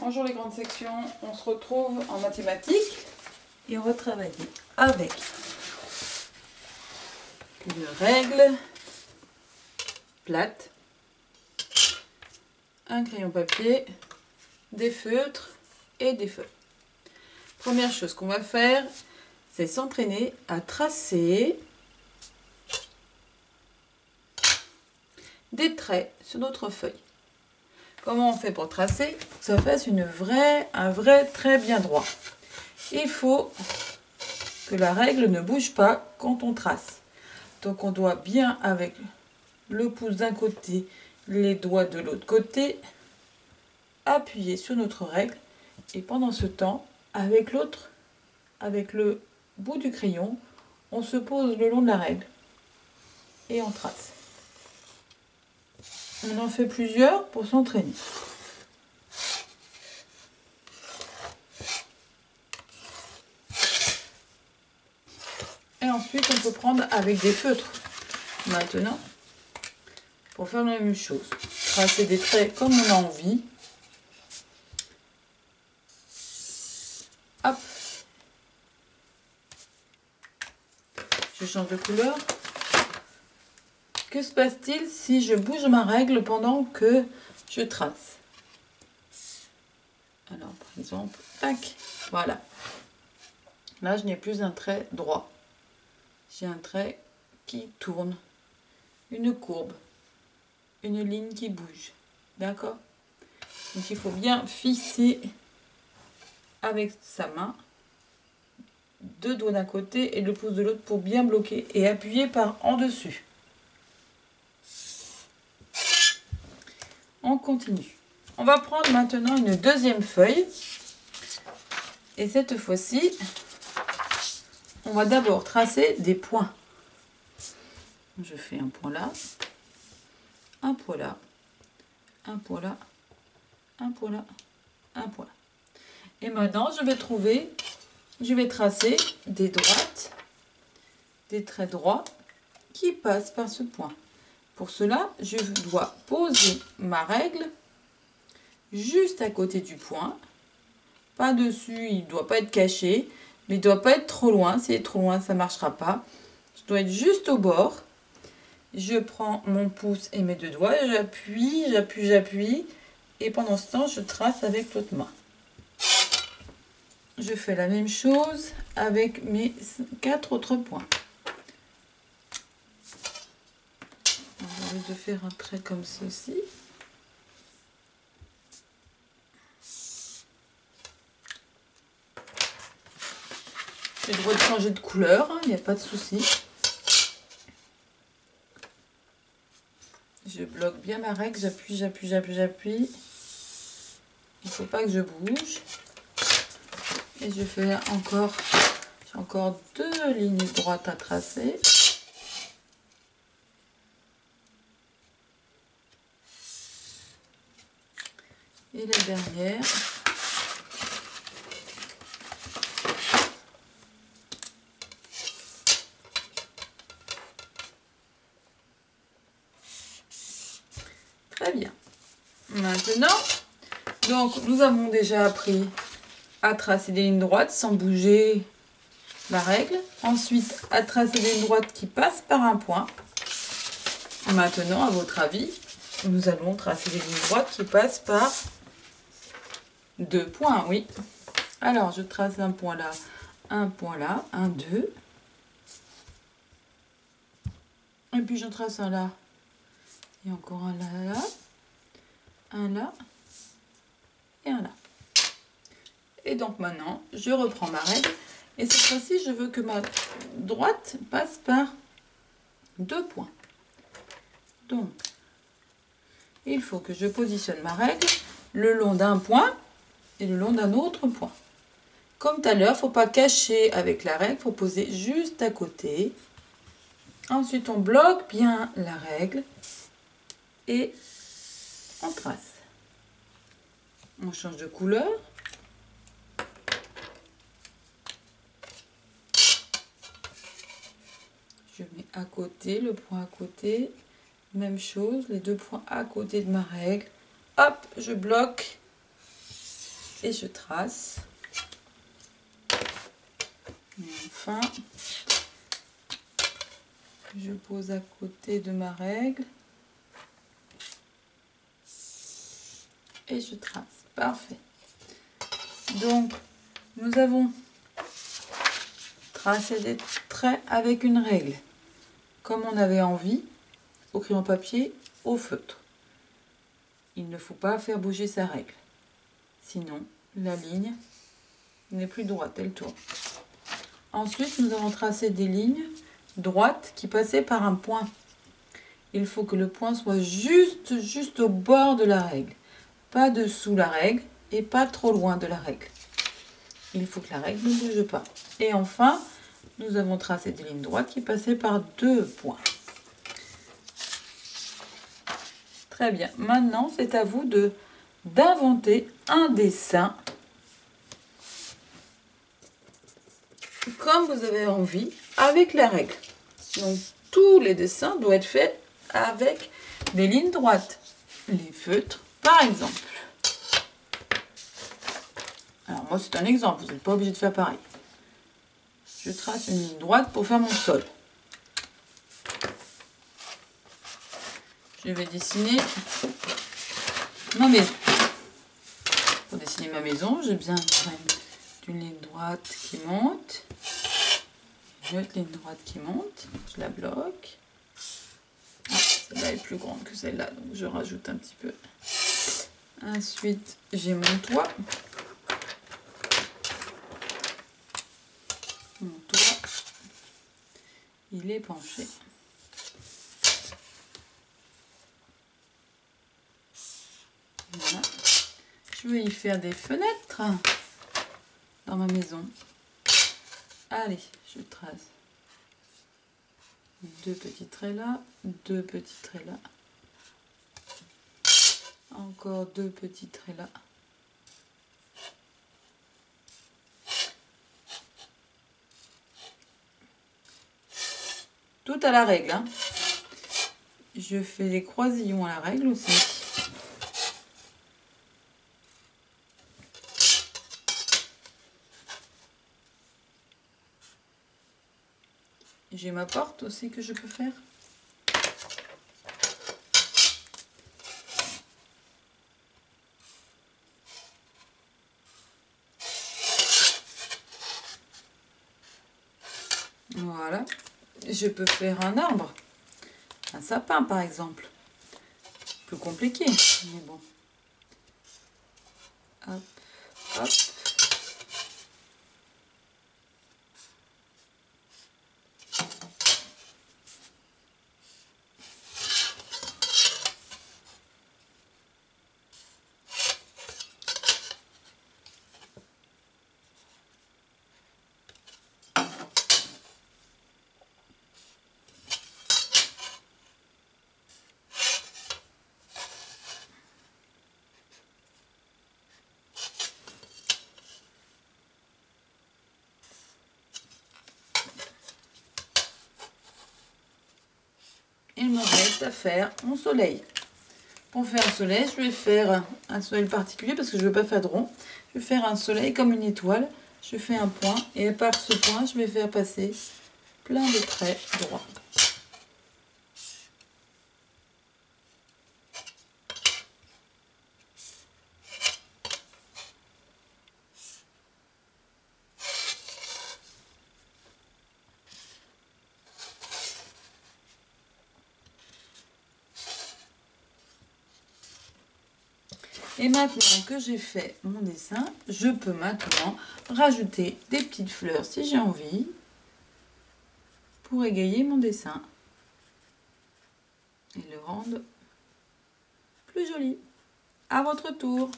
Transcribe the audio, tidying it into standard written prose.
Bonjour les grandes sections, on se retrouve en mathématiques et on va travailler avec une règle plate, un crayon papier, des feutres et des feuilles. Première chose qu'on va faire, c'est s'entraîner à tracer des traits sur notre feuille. Comment on fait pour tracer? Pour que ça fasse un vrai trait bien droit. Il faut que la règle ne bouge pas quand on trace. Donc on doit bien, avec le pouce d'un côté, les doigts de l'autre côté, appuyer sur notre règle. Et pendant ce temps, avec le bout du crayon, on se pose le long de la règle et on trace. On en fait plusieurs pour s'entraîner. Et ensuite, on peut prendre avec des feutres. Maintenant, pour faire la même chose, tracer des traits comme on a envie. Hop. Je change de couleur. Que se passe-t-il si je bouge ma règle pendant que je trace? Alors, par exemple, tac, voilà. Là, je n'ai plus un trait droit. J'ai un trait qui tourne, une courbe, une ligne qui bouge. D'accord? Donc, il faut bien fixer avec sa main, deux doigts d'un côté et le pouce de l'autre pour bien bloquer et appuyer par en dessus. On continue. On va prendre maintenant une deuxième feuille. Et cette fois-ci, on va d'abord tracer des points. Je fais un point là, un point là, un point là, un point là, un point là. Et maintenant, je vais tracer des droites, des traits droits qui passent par ce point. Pour cela, je dois poser ma règle juste à côté du point. Pas dessus, il ne doit pas être caché, mais il ne doit pas être trop loin. S'il est trop loin, ça ne marchera pas. Je dois être juste au bord. Je prends mon pouce et mes deux doigts, j'appuie, j'appuie, j'appuie. Et pendant ce temps, je trace avec l'autre main. Je fais la même chose avec mes 4 autres points. Je vais faire un trait comme ceci. J'ai le droit de changer de couleur, il n'y a pas de souci. Je bloque bien ma règle, j'appuie, j'appuie, j'appuie, j'appuie. Il ne faut pas que je bouge. Et je fais j'ai encore deux lignes droites à tracer. Et la dernière. Très bien. Maintenant, donc nous avons déjà appris à tracer des lignes droites sans bouger la règle. Ensuite, à tracer des lignes droites qui passent par un point. Maintenant, à votre avis, nous allons tracer des lignes droites qui passent par deux points, oui. Alors, je trace un point là, un, deux. Et puis, j'en trace un là. Et encore un là, là. Un là. Et un là. Et donc, maintenant, je reprends ma règle. Et cette fois-ci, je veux que ma droite passe par deux points. Donc, il faut que je positionne ma règle le long d'un point et le long d'un autre point. Comme tout à l'heure, il ne faut pas cacher avec la règle, il faut poser juste à côté. Ensuite, on bloque bien la règle et on trace. On change de couleur. Je mets à côté, le point à côté. Même chose, les deux points à côté de ma règle. Hop, je bloque. et je trace. Et enfin, je pose à côté de ma règle et je trace. Parfait. Donc, nous avons tracé des traits avec une règle, comme on avait envie, au crayon papier, au feutre. Il ne faut pas faire bouger sa règle, sinon la ligne n'est plus droite, elle tourne. Ensuite, nous avons tracé des lignes droites qui passaient par un point. Il faut que le point soit juste au bord de la règle, pas dessous la règle et pas trop loin de la règle. Il faut que la règle ne bouge pas. Et enfin, nous avons tracé des lignes droites qui passaient par 2 points. Très bien. Maintenant, c'est à vous d'inventer un dessin comme vous avez envie avec la règle. Donc, tous les dessins doivent être faits avec des lignes droites. Les feutres, par exemple. Alors, moi, c'est un exemple. Vous n'êtes pas obligé de faire pareil. Je trace une ligne droite pour faire mon sol. Je vais dessiner ma maison. Pour dessiner ma maison, j'ai besoin d'une ligne droite qui monte. Une autre ligne droite qui monte. Je la bloque. Ah, celle-là est plus grande que celle-là, donc je rajoute un petit peu. Ensuite, j'ai mon toit. Mon toit, il est penché. Voilà. Je vais y faire des fenêtres dans ma maison. Allez, je trace 2 petits traits là, 2 petits traits là, encore 2 petits traits là. Tout à la règle, hein. Je fais des croisillons à la règle aussi. J'ai ma porte aussi que je peux faire. Voilà. Je peux faire un arbre. Un sapin par exemple. Plus compliqué, mais bon. Hop, hop. Il me reste à faire mon soleil. Pour faire un soleil, je vais faire un soleil particulier parce que je ne veux pas faire de rond. Je vais faire un soleil comme une étoile. Je fais un point et par ce point, je vais faire passer plein de traits droits. Et maintenant que j'ai fait mon dessin, je peux maintenant rajouter des petites fleurs si j'ai envie pour égayer mon dessin et le rendre plus joli. À votre tour.